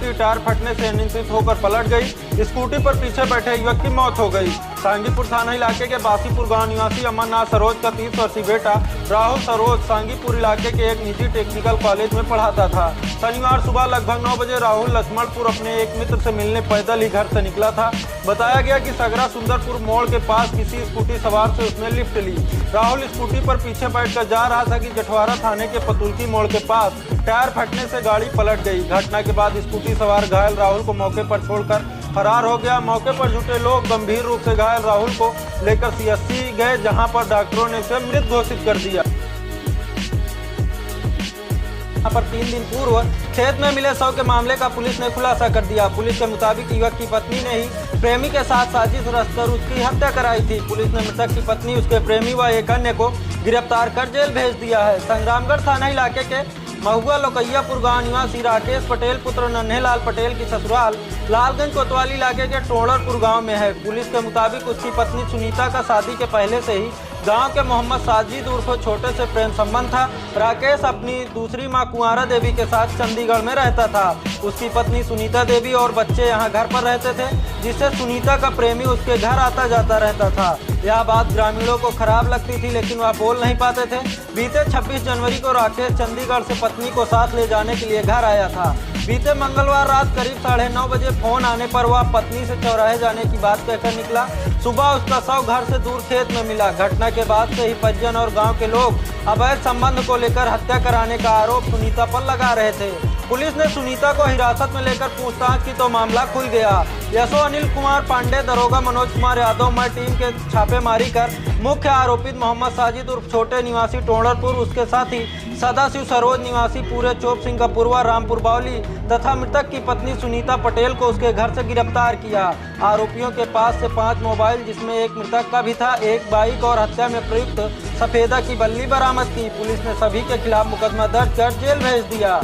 की टायर फटने से अनियंत्रित होकर पलट गई। स्कूटी पर पीछे बैठे युवक की मौत हो गई। सांगीपुर थाना इलाके के बासीपुर गांव निवासी अमरनाथ सरोज का 30 वर्षीय बेटा राहुल सरोज सांगीपुर इलाके के एक निजी टेक्निकल कॉलेज में पढ़ाता था। शनिवार सुबह लगभग 9 बजे राहुल लक्ष्मणपुर अपने एक मित्र से मिलने पैदल ही घर से निकला था। बताया गया कि सगरा सुंदरपुर मोड़ के पास किसी स्कूटी सवार से उसने लिफ्ट ली। राहुल स्कूटी पर पीछे बैठकर जा रहा था कि जठवारा थाने के पतुलकी मोड़ के पास टायर फटने से गाड़ी पलट गई। घटना के बाद स्कूटी सवार घायल राहुल को मौके पर छोड़कर फरार हो गया। मौके पर जुटे लोग गंभीर रूप से घायल राहुल को लेकर सीएससी गए, जहां पर डॉक्टरों ने उसे मृत घोषित कर दिया। यहाँ पर 3 दिन पूर्व खेत में मिले शव के मामले का पुलिस ने खुलासा कर दिया। पुलिस के मुताबिक युवक की पत्नी ने ही प्रेमी के साथ साजिश रचकर उसकी हत्या कराई थी। पुलिस ने मृतक की पत्नी, उसके प्रेमी व एक अन्य को गिरफ्तार कर जेल भेज दिया है। संग्रामगढ़ थाना इलाके के महुआ लोकैयापुर गांव निवासी राकेश पटेल पुत्र नन्हेलाल पटेल की ससुराल लालगंज कोतवाली इलाके के टोड़रपुर गांव में है। पुलिस के मुताबिक उसकी पत्नी सुनीता का शादी के पहले से ही गांव के मोहम्मद साजिद उर्फ छोटे से प्रेम संबंध था। राकेश अपनी दूसरी मां कुंवारा देवी के साथ चंडीगढ़ में रहता था। उसकी पत्नी सुनीता देवी और बच्चे यहां घर पर रहते थे, जिससे सुनीता का प्रेमी उसके घर आता जाता रहता था। यह बात ग्रामीणों को खराब लगती थी, लेकिन वह बोल नहीं पाते थे। बीते 26 जनवरी को राकेश चंडीगढ़ से पत्नी को साथ ले जाने के लिए घर आया था। बीते मंगलवार रात करीब 9:30 बजे फोन आने पर वह पत्नी से चौराहे जाने की बात कहकर निकला। सुबह उसका शव घर से दूर खेत में मिला। घटना के बाद से ही परिजन और गांव के लोग अवैध संबंध को लेकर हत्या कराने का आरोप सुनीता पर लगा रहे थे। पुलिस ने सुनीता को हिरासत में लेकर पूछताछ की तो मामला खुल गया। यशो अनिल कुमार पांडे, दरोगा मनोज कुमार यादव में टीम के छापेमारी कर मुख्य आरोपित मोहम्मद साजिद उर्फ छोटे निवासी टोड़रपुर, उसके साथी सदाशिव सरोज निवासी पूरे चोप सिंह का पूर्वा रामपुर बावली तथा मृतक की पत्नी सुनीता पटेल को उसके घर से गिरफ्तार किया। आरोपियों के पास से 5 मोबाइल, जिसमें एक मृतक का भी था, एक बाइक और हत्या में प्रयुक्त सफेदा की बल्ली बरामद की। पुलिस ने सभी के खिलाफ मुकदमा दर्ज कर जेल भेज दिया।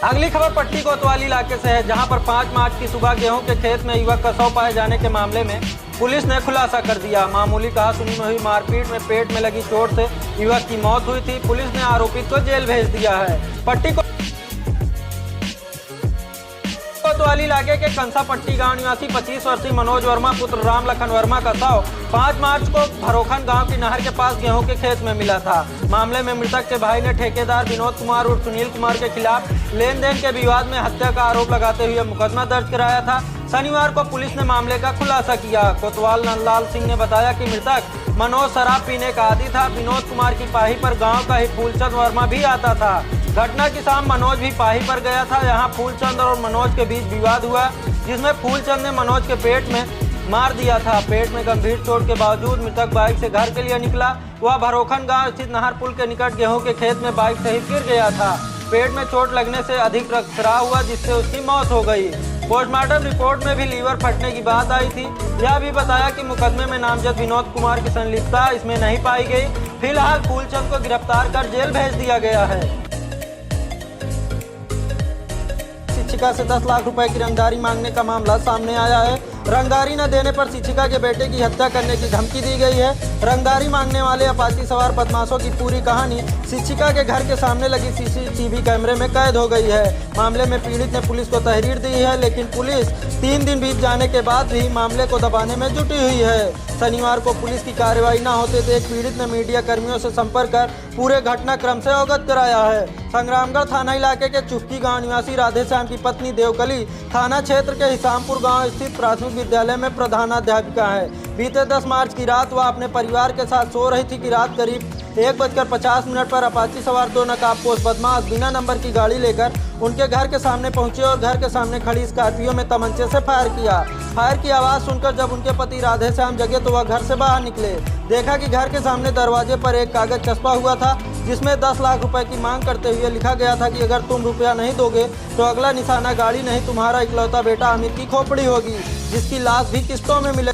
अगली खबर पट्टी कोतवाली इलाके से है, जहां पर 5 मार्च की सुबह गेहूं के खेत में युवक का शव पाए जाने के मामले में पुलिस ने खुलासा कर दिया। मामूली कहासुनी में हुई मारपीट में पेट में लगी चोट से युवक की मौत हुई थी। पुलिस ने आरोपित को जेल भेज दिया है। पट्टी कोतवाली इलाके के कंसापट्टी गांव निवासी 25 वर्षीय मनोज वर्मा पुत्र राम लखन वर्मा का शव 5 मार्च को भरोखन गांव की नहर के पास गेहूं के खेत में मिला था। मामले में मृतक के भाई ने ठेकेदार विनोद कुमार और सुनील कुमार के खिलाफ लेन देन के विवाद में हत्या का आरोप लगाते हुए मुकदमा दर्ज कराया था। शनिवार को पुलिस ने मामले का खुलासा किया। कोतवाल नंदलाल सिंह ने बताया कि मृतक मनोज शराब पीने का आदी था। विनोद कुमार की पाही पर गाँव का ही फूलचंद वर्मा भी आता था। घटना की शाम मनोज भी पाही पर गया था। यहाँ फूलचंद और मनोज के बीच विवाद हुआ, जिसमें फूलचंद ने मनोज के पेट में मार दिया था। पेट में गंभीर चोट के बावजूद मृतक बाइक से घर के लिए निकला। वह भरोखन गांव स्थित नहर पुल के निकट गेहूं के खेत में बाइक सहित गिर गया था। पेट में चोट लगने से अधिक रक्तस्राव हुआ, जिससे उसकी मौत हो गई। पोस्टमार्टम रिपोर्ट में भी लीवर फटने की बात आई थी। यह भी बताया कि मुकदमे में नामजद विनोद कुमार की संलिप्तता इसमें नहीं पाई गई। फिलहाल फूलचंद को गिरफ्तार कर जेल भेज दिया गया है। शिक्षिका से 10 लाख रुपए की रंगदारी मांगने का मामला सामने आया है। रंगदारी न देने पर शिक्षिका के बेटे की हत्या करने की धमकी दी गई है। रंगदारी मांगने वाले अपाची सवार बदमाशों की पूरी कहानी शिक्षिका के घर के सामने लगी सीसीटीवी कैमरे में कैद हो गई है। मामले में पीड़ित ने पुलिस को तहरीर दी है, लेकिन पुलिस 3 दिन बीत जाने के बाद भी मामले को दबाने में जुटी हुई है। शनिवार को पुलिस की कार्रवाई न होते देख पीड़ित ने मीडिया कर्मियों से संपर्क कर पूरे घटनाक्रम से अवगत कराया है। संग्रामगढ़ थाना इलाके के चुफ्की गांव निवासी राधेश्याम की पत्नी देवकली थाना क्षेत्र के हिसामपुर गांव स्थित प्राथमिक विद्यालय में प्रधानाध्यापिका है। बीते 10 मार्च की रात वह अपने परिवार के साथ सो रही थी कि रात करीब 1:50 पर अपाची सवार 2 नकाबपोश बदमाश बिना नंबर की गाड़ी लेकर उनके घर के सामने पहुंचे और घर के सामने खड़ी स्कॉर्पियो में तमंचे से फायर किया। फायर की आवाज़ सुनकर जब उनके पति राधेश्याम जगे तो वह घर से बाहर निकले। देखा कि घर के सामने दरवाजे पर एक कागज चस्पा हुआ था, जिसमें 10 लाख रुपए की मांग करते हुए लिखा गया था कि अगर तुम रुपया नहीं दोगे तो अगला निशाना गाड़ी नहीं, तुम्हारा इकलौता बेटा अमित की खोपड़ी होगी, जिसकी लाश भी किस्तों में मिले।